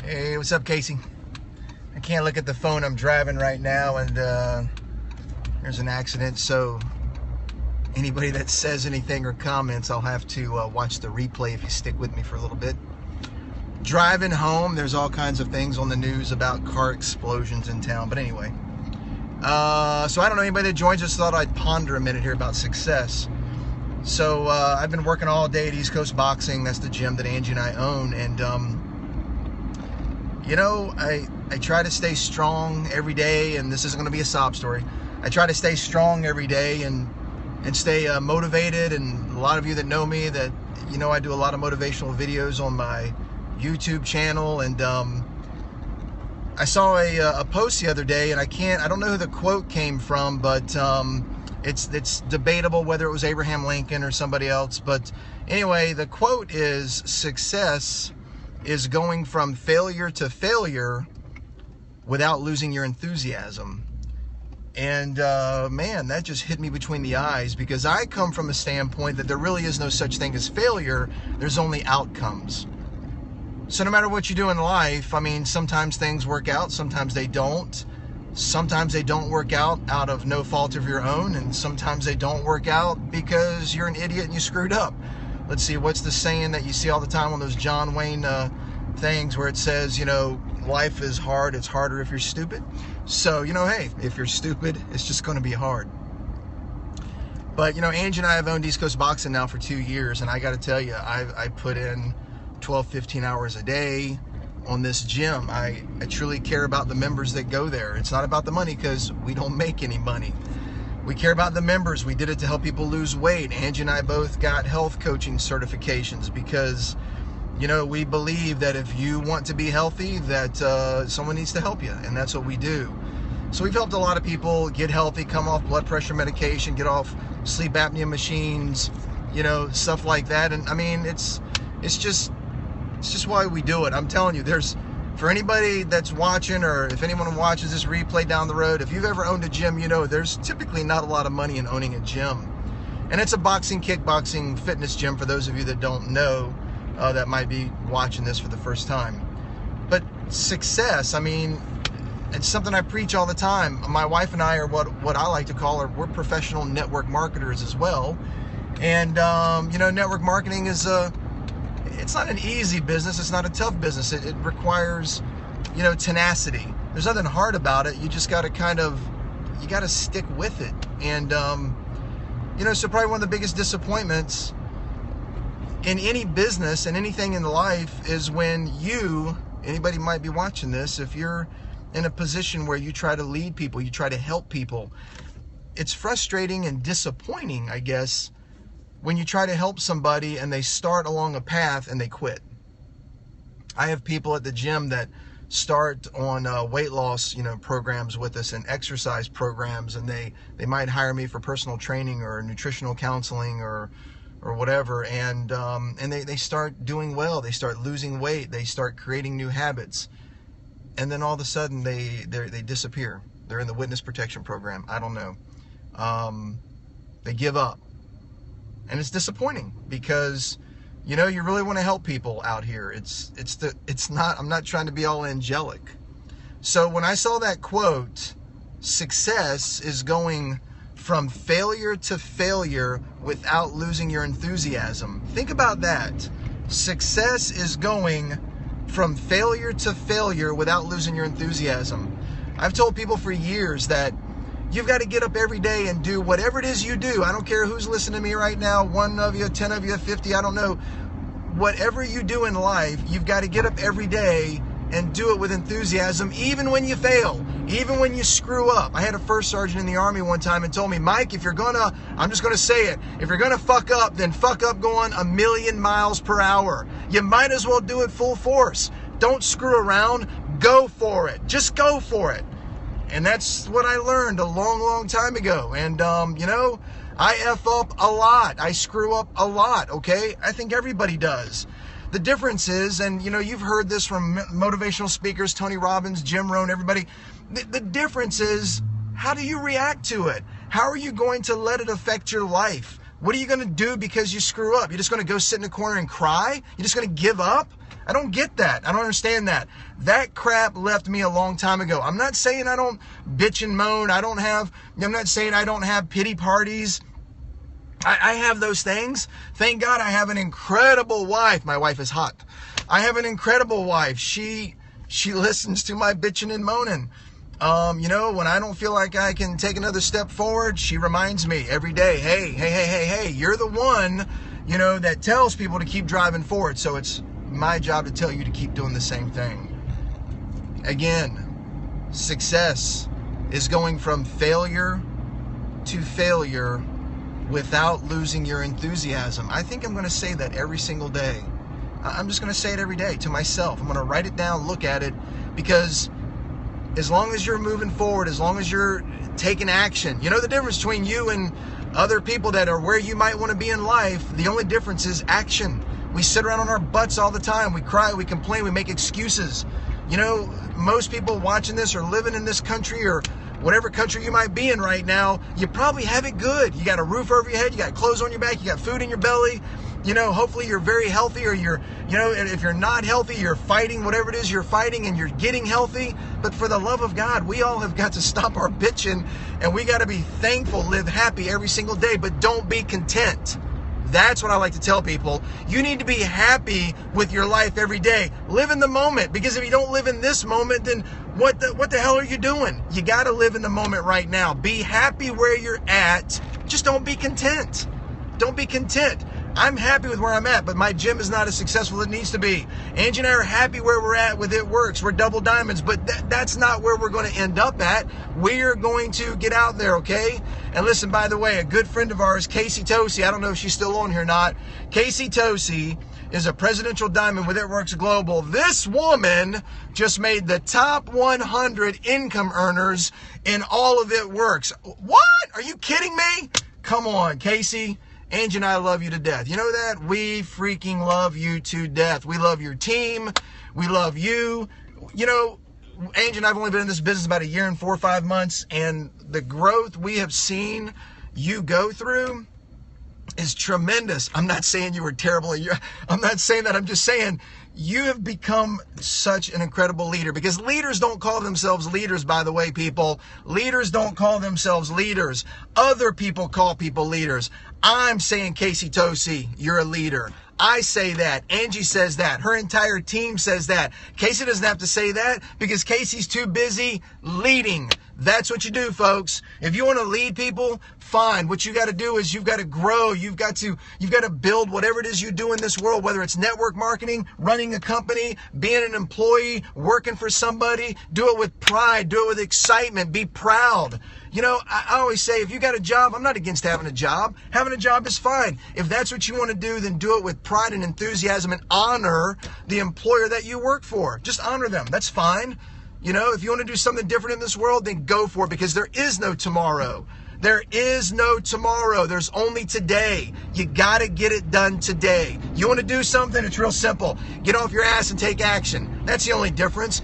Hey, what's up, Casey? I can't look at the phone. I'm driving right now, and there's an accident. So anybody that says anything or comments, I'll have to watch the replay if you stick with me for a little bit. Driving home, there's all kinds of things on the news about car explosions in town. But anyway, so I don't know anybody that joins us. Thought I'd ponder a minute here about success. So I've been working all day at East Coast Boxing. That's the gym that Angie and I own, and you know, I try to stay strong every day, and this isn't going to be a sob story. I try to stay strong every day and stay motivated. And a lot of you that know me, that you know, I do a lot of motivational videos on my YouTube channel. And I saw a post the other day, and I don't know who the quote came from, but it's debatable whether it was Abraham Lincoln or somebody else. But anyway, the quote is, "Success is going from failure to failure without losing your enthusiasm." And man, that just hit me between the eyes, because I come from a standpoint that there really is no such thing as failure. There's only outcomes. So no matter what you do in life, I mean, sometimes things work out, sometimes they don't. Sometimes they don't work out of no fault of your own, and sometimes they don't work out because you're an idiot and you screwed up. Let's see, what's the saying that you see all the time on those John Wayne things where it says, you know, life is hard, it's harder if you're stupid. So, you know, hey, if you're stupid, it's just going to be hard. But, you know, Angie and I have owned East Coast Boxing now for 2 years, and I got to tell you, I put in 12, 15 hours a day on this gym. I truly care about the members that go there. It's not about the money, because we don't make any money. We care about the members. We did it to help people lose weight. Angie and I both got health coaching certifications because, you know, we believe that if you want to be healthy, that someone needs to help you, and that's what we do. So we've helped a lot of people get healthy, come off blood pressure medication, get off sleep apnea machines, you know, stuff like that. And I mean, it's just why we do it. I'm telling you, for anybody that's watching, or if anyone watches this replay down the road, if you've ever owned a gym, you know there's typically not a lot of money in owning a gym. And it's a boxing, kickboxing, fitness gym for those of you that don't know, that might be watching this for the first time. But success, I mean, it's something I preach all the time. My wife and I are what I like to call, we're professional network marketers as well. And, you know, network marketing is it's not an easy business. It's not a tough business. It requires, you know, tenacity. There's nothing hard about it. You just got to you got to stick with it. And, you know, so probably one of the biggest disappointments in any business and anything in life is when anybody might be watching this, if you're in a position where you try to lead people, you try to help people, it's frustrating and disappointing, I guess, when you try to help somebody and they start along a path and they quit. I have people at the gym that start on weight loss, you know, programs with us, and exercise programs, and they might hire me for personal training or nutritional counseling or whatever, and they start doing well, they start losing weight, they start creating new habits, and then all of a sudden they disappear. They're in the witness protection program. I don't know. They give up. And it's disappointing, because, you know, you really want to help people out here. I'm not trying to be all angelic. So when I saw that quote, "Success is going from failure to failure without losing your enthusiasm." Think about that. Success is going from failure to failure without losing your enthusiasm. I've told people for years that you've got to get up every day and do whatever it is you do. I don't care who's listening to me right now, 1 of you, 10 of you, 50, I don't know. Whatever you do in life, you've got to get up every day and do it with enthusiasm, even when you fail, even when you screw up. I had a first sergeant in the Army one time and told me, "Mike, I'm just going to say it, if you're going to fuck up, then fuck up going 1,000,000 miles per hour. You might as well do it full force. Don't screw around. Go for it. Just go for it." And that's what I learned a long, long time ago. And, you know, I F up a lot. I screw up a lot, okay? I think everybody does. The difference is, and, you know, you've heard this from motivational speakers, Tony Robbins, Jim Rohn, everybody. The difference is, how do you react to it? How are you going to let it affect your life? What are you going to do because you screw up? You're just going to go sit in a corner and cry? You're just going to give up? I don't get that. I don't understand that. That crap left me a long time ago. I'm not saying I don't bitch and moan. I'm not saying I don't have pity parties. I have those things. Thank God I have an incredible wife. My wife is hot. I have an incredible wife. She listens to my bitching and moaning. When I don't feel like I can take another step forward, she reminds me every day, hey, you're the one, that tells people to keep driving forward. So it's my job to tell you to keep doing the same thing. Again, success is going from failure to failure without losing your enthusiasm. I think I'm going to say that every single day. I'm just going to say it every day to myself. I'm going to write it down, look at it, because as long as you're moving forward, as long as you're taking action, the difference between you and other people that are where you might want to be in life, the only difference is action. We sit around on our butts all the time. We cry, we complain, we make excuses. Most people watching this or living in this country or whatever country you might be in right now, you probably have it good. You got a roof over your head, you got clothes on your back, you got food in your belly. Hopefully you're very healthy, or if you're not healthy, you're fighting whatever it is you're fighting and you're getting healthy. But for the love of God, we all have got to stop our bitching, and we got to be thankful, live happy every single day, but don't be content. That's what I like to tell people. You need to be happy with your life every day. Live in the moment, because if you don't live in this moment, then what the hell are you doing? You got to live in the moment right now. Be happy where you're at. Just don't be content. Don't be content. I'm happy with where I'm at, but my gym is not as successful as it needs to be. Angie and I are happy where we're at with It Works. We're double diamonds, but that's not where we're going to end up at. We're going to get out there, okay? And listen, by the way, a good friend of ours, Tosi, I don't know if she's still on here or not. Tosi is a presidential diamond with It Works Global. This woman just made the top 100 income earners in all of It Works. What? Are you kidding me? Come on, Casey. Angie and I love you to death. You know that? We freaking love you to death. We love your team. We love you. Angie and I have only been in this business about a year and 4 or 5 months, and the growth we have seen you go through is tremendous. I'm not saying you were terrible. I'm not saying that. I'm just saying you have become such an incredible leader, because leaders don't call themselves leaders, by the way, people. Leaders don't call themselves leaders. Other people call people leaders. I'm saying, Tosi, you're a leader. I say that. Angie says that. Her entire team says that. Casey doesn't have to say that, because Casey's too busy leading. That's what you do, folks. If you want to lead people, fine. What you got to do is you've got to grow. You've got to build whatever it is you do in this world, whether it's network marketing, running a company, being an employee, working for somebody. Do it with pride. Do it with excitement. Be proud. I always say, if you got a job, I'm not against having a job. Having a job is fine. If that's what you want to do, then do it with pride and enthusiasm, and honor the employer that you work for. Just honor them. That's fine. If you want to do something different in this world, then go for it, because there is no tomorrow. There is no tomorrow. There's only today. You got to get it done today. You want to do something? It's real simple. Get off your ass and take action. That's the only difference.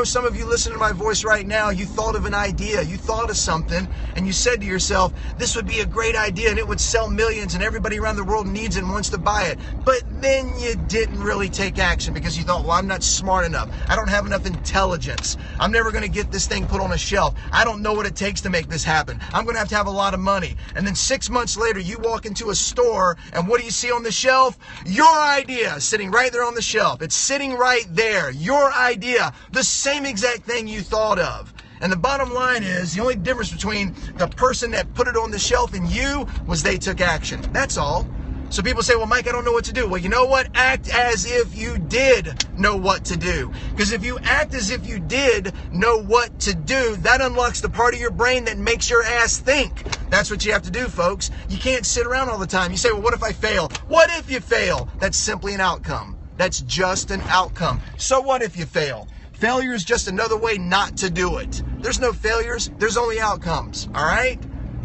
Some of you listening to my voice right now, you thought of an idea, you thought of something, and you said to yourself, this would be a great idea and it would sell millions and everybody around the world needs it and wants to buy it. But then you didn't really take action because you thought, well, I'm not smart enough. I don't have enough intelligence. I'm never going to get this thing put on a shelf. I don't know what it takes to make this happen. I'm going to have a lot of money. And then 6 months later, you walk into a store and what do you see on the shelf? Your idea sitting right there on the shelf. It's sitting right there. Your idea. The same exact thing you thought of. And the bottom line is, the only difference between the person that put it on the shelf and you was they took action. That's all. So people say, well, Mike, I don't know what to do. Well, you know what? Act as if you did know what to do. Because if you act as if you did know what to do, that unlocks the part of your brain that makes your ass think. That's what you have to do, folks. You can't sit around all the time. You say, well, what if I fail? What if you fail? That's simply an outcome. That's just an outcome. So what if you fail? Failure is just another way not to do it. There's no failures. There's only outcomes. All right?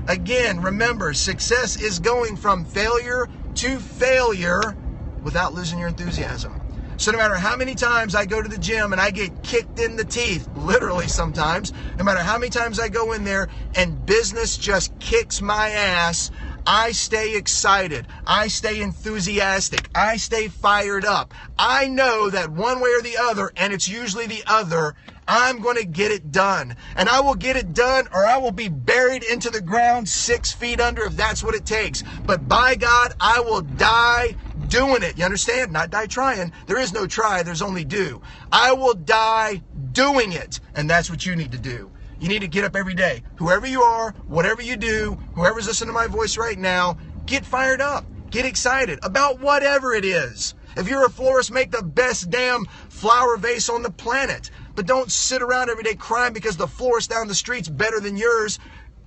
Again, remember, success is going from failure to failure without losing your enthusiasm. So no matter how many times I go to the gym and I get kicked in the teeth, literally sometimes, no matter how many times I go in there and business just kicks my ass, I stay excited. I stay enthusiastic. I stay fired up. I know that one way or the other, and it's usually the other, I'm going to get it done. And I will get it done, or I will be buried into the ground 6 feet under if that's what it takes. But by God, I will die doing it. You understand? Not die trying. There is no try. There's only do. I will die doing it. And that's what you need to do. You need to get up every day. Whoever you are, whatever you do, whoever's listening to my voice right now, get fired up. Get excited about whatever it is. If you're a florist, make the best damn flower vase on the planet. But don't sit around every day crying because the florist down the street's better than yours.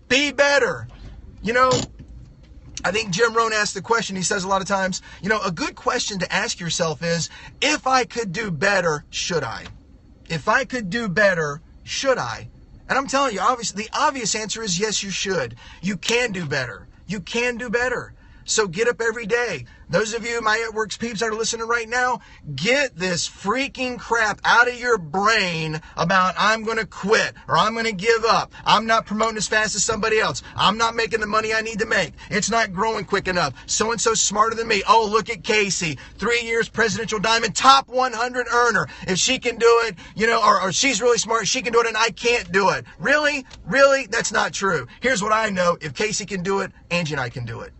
Be better. You know, I think Jim Rohn asked the question, he says a lot of times, you know, a good question to ask yourself is, if I could do better, should I? If I could do better, should I? And I'm telling you, obviously, the obvious answer is yes, you should. You can do better. You can do better. So get up every day. Those of you, my It Works peeps that are listening right now, get this freaking crap out of your brain about I'm going to quit or I'm going to give up. I'm not promoting as fast as somebody else. I'm not making the money I need to make. It's not growing quick enough. So-and-so smarter than me. Oh, look at Casey. 3 years presidential diamond, top 100 earner. If she can do it, you know, or she's really smart, she can do it and I can't do it. Really? Really? That's not true. Here's what I know. If Casey can do it, Angie and I can do it.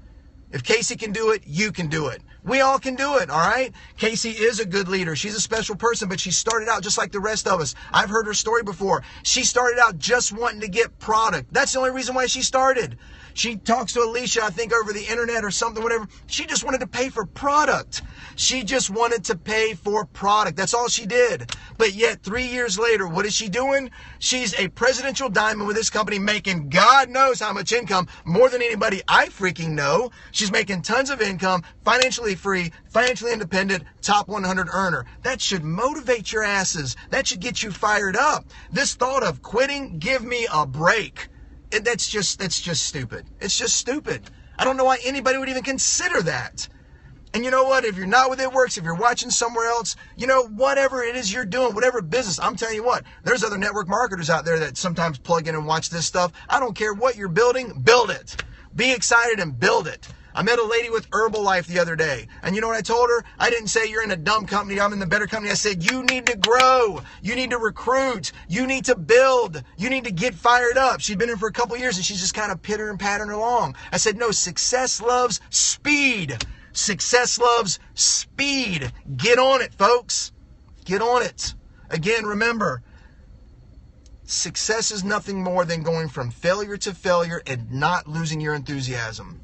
If Casey can do it, you can do it. We all can do it, all right? Casey is a good leader. She's a special person, but she started out just like the rest of us. I've heard her story before. She started out just wanting to get product. That's the only reason why she started. She talks to Alicia, I think, over the internet or something, whatever. She just wanted to pay for product. She just wanted to pay for product. That's all she did. But yet, 3 years later, what is she doing? She's a presidential diamond with this company, making God knows how much income, more than anybody I freaking know. She's making tons of income, financially free, financially independent, top 100 earner. That should motivate your asses. That should get you fired up. This thought of quitting, give me a break. That's just stupid. It's just stupid. I don't know why anybody would even consider that. And you know what? If you're not with It Works, if you're watching somewhere else, you know, whatever it is you're doing, whatever business, I'm telling you what, there's other network marketers out there that sometimes plug in and watch this stuff. I don't care what you're building, build it. Be excited and build it. I met a lady with Herbalife the other day. And you know what I told her? I didn't say you're in a dumb company, I'm in the better company. I said, you need to grow. You need to recruit. You need to build. You need to get fired up. She'd been in for a couple years and she's just kind of pitter and pattering along. I said, no, success loves speed. Success loves speed. Get on it, folks. Get on it. Again, remember, success is nothing more than going from failure to failure and not losing your enthusiasm.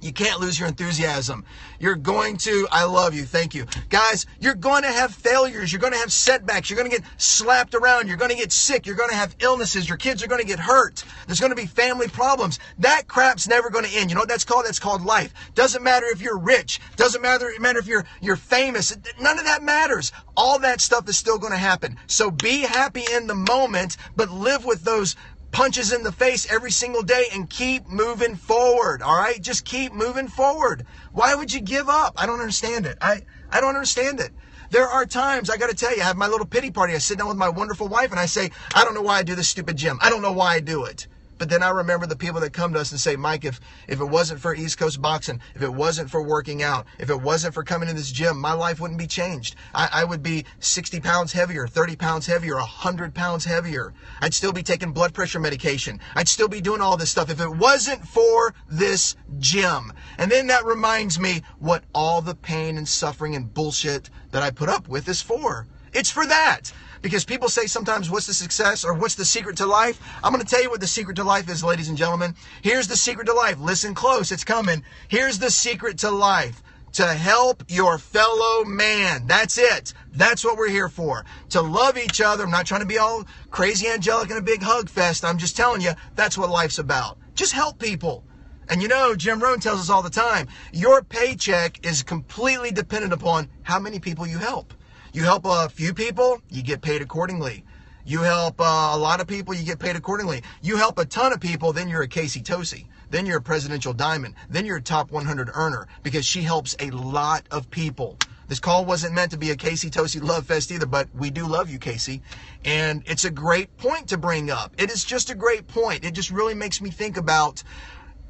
You can't lose your enthusiasm. You're going to, I love you, thank you. Guys, you're going to have failures. You're going to have setbacks. You're going to get slapped around. You're going to get sick. You're going to have illnesses. Your kids are going to get hurt. There's going to be family problems. That crap's never going to end. You know what that's called? That's called life. Doesn't matter if you're rich. Doesn't matter if you're famous. None of that matters. All that stuff is still going to happen. So be happy in the moment, but live with those punches in the face every single day and keep moving forward. All right? Just keep moving forward. Why would you give up? I don't understand it. I don't understand it. There are times, I got to tell you, I have my little pity party. I sit down with my wonderful wife and I say, I don't know why I do this stupid gym. I don't know why I do it. But then I remember the people that come to us and say, Mike, if it wasn't for East Coast boxing, if it wasn't for working out, if it wasn't for coming to this gym, my life wouldn't be changed. I would be 60 pounds heavier, 30 pounds heavier, 100 pounds heavier. I'd still be taking blood pressure medication. I'd still be doing all this stuff if it wasn't for this gym. And then that reminds me what all the pain and suffering and bullshit that I put up with is for. It's for that. Because people say sometimes, what's the success or what's the secret to life? I'm going to tell you what the secret to life is, ladies and gentlemen. Here's the secret to life. Listen close. It's coming. Here's the secret to life. To help your fellow man. That's it. That's what we're here for. To love each other. I'm not trying to be all crazy angelic and a big hug fest. I'm just telling you, that's what life's about. Just help people. And you know, Jim Rohn tells us all the time, your paycheck is completely dependent upon how many people you help. You help a few people, you get paid accordingly. You help a lot of people, you get paid accordingly. You help a ton of people, then you're a Casey Tosi. Then you're a presidential diamond. Then you're a top 100 earner because she helps a lot of people. This call wasn't meant to be a Casey Tosi love fest either, but we do love you, Casey. And it's a great point to bring up. It is just a great point. It just really makes me think about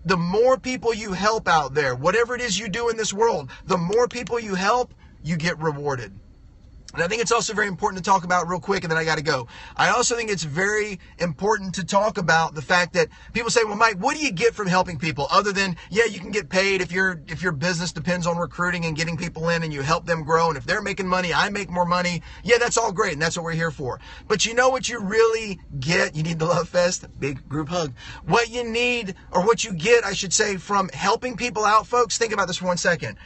The more people you help out there, whatever it is you do in this world, the more people you help, you get rewarded. And I think it's also very important to talk about real quick, and then I got to go. I also think it's very important to talk about the fact that people say, well, Mike, what do you get from helping people other than, yeah, you can get paid if your business depends on recruiting and getting people in and you help them grow. And if they're making money, I make more money. Yeah, that's all great. And that's what we're here for. But you know what you really get? You need the Love Fest, big group hug. What you need, or what you get, I should say, from helping people out, folks, think about this for 1 second.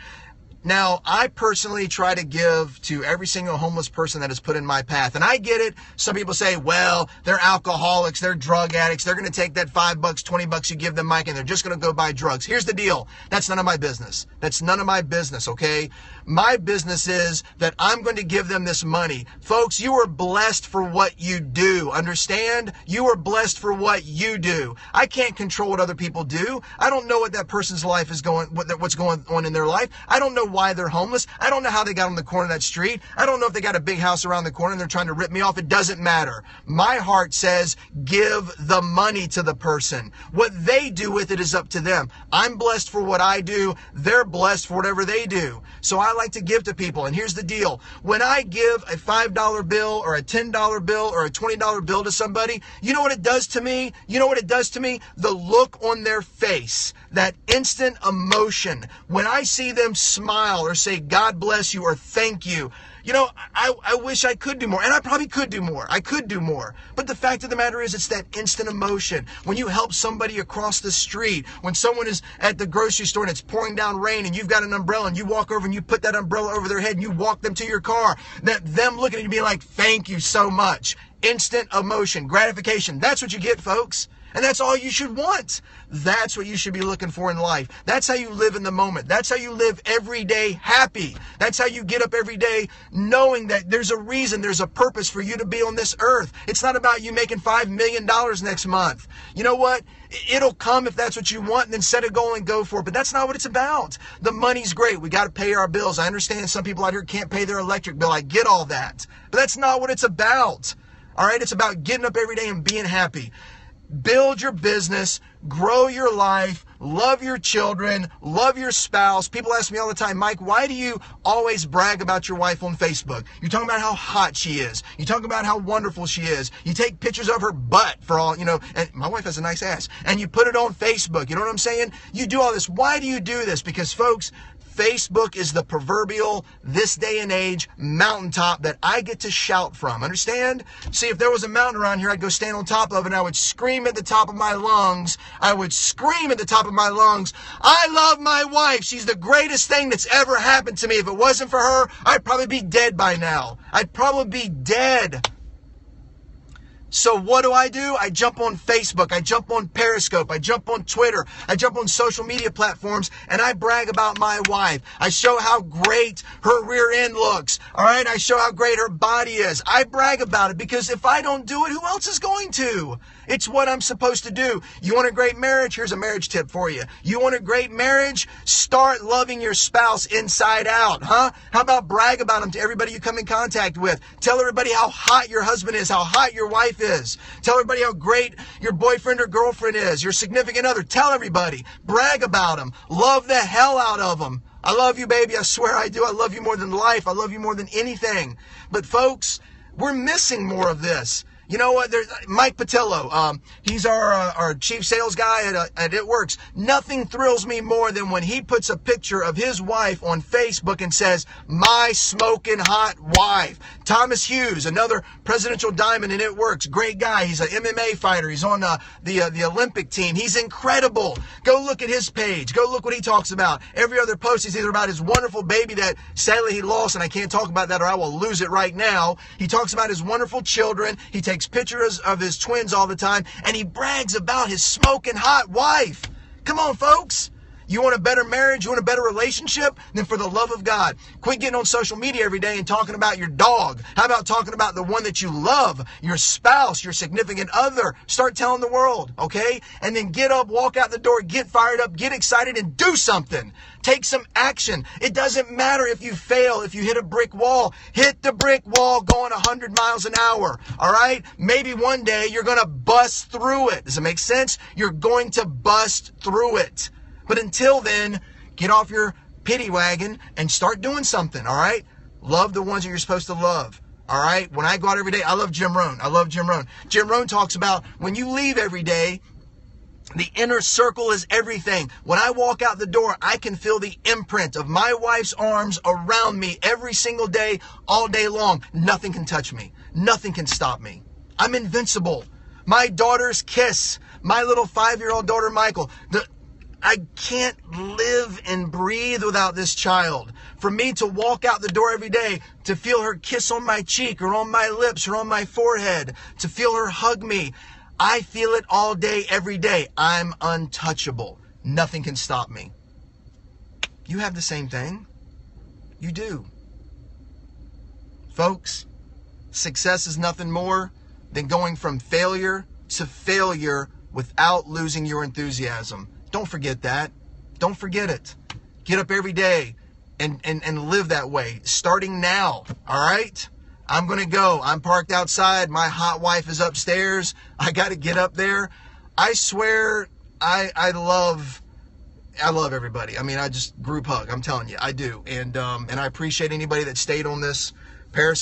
Now, I personally try to give to every single homeless person that is put in my path. And I get it. Some people say, well, they're alcoholics, they're drug addicts. They're going to take that $5, $20 you give them, Mike, and they're just going to go buy drugs. Here's the deal. That's none of my business. That's none of my business, okay? My business is that I'm going to give them this money. Folks, you are blessed for what you do. Understand? You are blessed for what you do. I can't control what other people do. I don't know what that person's life is what's going on in their life. I don't know why they're homeless. I don't know how they got on the corner of that street. I don't know if they got a big house around the corner and they're trying to rip me off. It doesn't matter. My heart says give the money to the person. What they do with it is up to them. I'm blessed for what I do. They're blessed for whatever they do. So I like to give to people. And here's the deal. When I give a $5 bill or a $10 bill or a $20 bill to somebody, you know what it does to me? You know what it does to me? The look on their face, that instant emotion. When I see them smile or say, God bless you or thank you, you know, I wish I could do more. And I probably could do more. I could do more. But the fact of the matter is, it's that instant emotion. When you help somebody across the street, when someone is at the grocery store and it's pouring down rain and you've got an umbrella and you walk over and you put that umbrella over their head and you walk them to your car, that them looking at you being like, thank you so much. Instant emotion, gratification. That's what you get, folks. And that's all you should want. That's what you should be looking for in life. That's how you live in the moment. That's how you live every day happy. That's how you get up every day knowing that there's a reason, there's a purpose for you to be on this earth. It's not about you making $5 million next month. You know what? It'll come if that's what you want, and then set a goal and go for it. But that's not what it's about. The money's great. We got to pay our bills. I understand some people out here can't pay their electric bill. I get all that. But that's not what it's about. All right? It's about getting up every day and being happy. Build your business, grow your life, love your children, love your spouse. People ask me all the time, Mike, why do you always brag about your wife on Facebook? You're talking about how hot she is. You talk about how wonderful she is. You take pictures of her butt for all, and my wife has a nice ass, and you put it on Facebook. You know what I'm saying? You do all this. Why do you do this? Because, folks, Facebook is the proverbial, this day and age, mountaintop that I get to shout from. Understand? See, if there was a mountain around here, I'd go stand on top of it and I would scream at the top of my lungs. I love my wife. She's the greatest thing that's ever happened to me. If it wasn't for her, I'd probably be dead by now. I'd probably be dead. So what do? I jump on Facebook, I jump on Periscope, I jump on Twitter, I jump on social media platforms, and I brag about my wife. I show how great her rear end looks. All right, I show how great her body is. I brag about it because if I don't do it, who else is going to? It's what I'm supposed to do. You want a great marriage? Here's a marriage tip for you. You want a great marriage? Start loving your spouse inside out, huh? How about brag about them to everybody you come in contact with? Tell everybody how hot your husband is, how hot your wife is. Tell everybody how great your boyfriend or girlfriend is, your significant other. Tell everybody. Brag about them. Love the hell out of them. I love you, baby. I swear I do. I love you more than life. I love you more than anything. But folks, we're missing more of this. You know what? There's Mike Patillo. He's our chief sales guy at It Works. Nothing thrills me more than when he puts a picture of his wife on Facebook and says, "My smoking hot wife." Thomas Hughes, another presidential diamond in It Works, great guy. He's an MMA fighter. He's on the Olympic team. He's incredible. Go look at his page. Go look what he talks about. Every other post is either about his wonderful baby that sadly he lost, and I can't talk about that or I will lose it right now. He talks about his wonderful children. He takes pictures of his twins all the time, and he brags about his smoking hot wife. Come on, folks. You want a better marriage? You want a better relationship? Then for the love of God, quit getting on social media every day and talking about your dog. How about talking about the one that you love, your spouse, your significant other? Start telling the world, okay? And then get up, walk out the door, get fired up, get excited, and do something. Take some action. It doesn't matter if you fail, if you hit a brick wall. Hit the brick wall going 100 miles an hour, all right? Maybe one day you're going to bust through it. Does it make sense? You're going to bust through it. But until then, get off your pity wagon and start doing something, all right? Love the ones that you're supposed to love, all right? When I go out every day, I love Jim Rohn. I love Jim Rohn. Jim Rohn talks about when you leave every day, the inner circle is everything. When I walk out the door, I can feel the imprint of my wife's arms around me every single day, all day long. Nothing can touch me. Nothing can stop me. I'm invincible. My daughter's kiss, my little 5-year-old daughter, Michael, I can't live and breathe without this child. For me to walk out the door every day, to feel her kiss on my cheek or on my lips or on my forehead, to feel her hug me, I feel it all day, every day. I'm untouchable. Nothing can stop me. You have the same thing. You do. Folks, success is nothing more than going from failure to failure without losing your enthusiasm. Don't forget that. Don't forget it. Get up every day and live that way. Starting now, all right? I'm going to go. I'm parked outside. My hot wife is upstairs. I got to get up there. I swear I love everybody. I mean, I just group hug. I'm telling you, I do. And I appreciate anybody that stayed on this Periscope.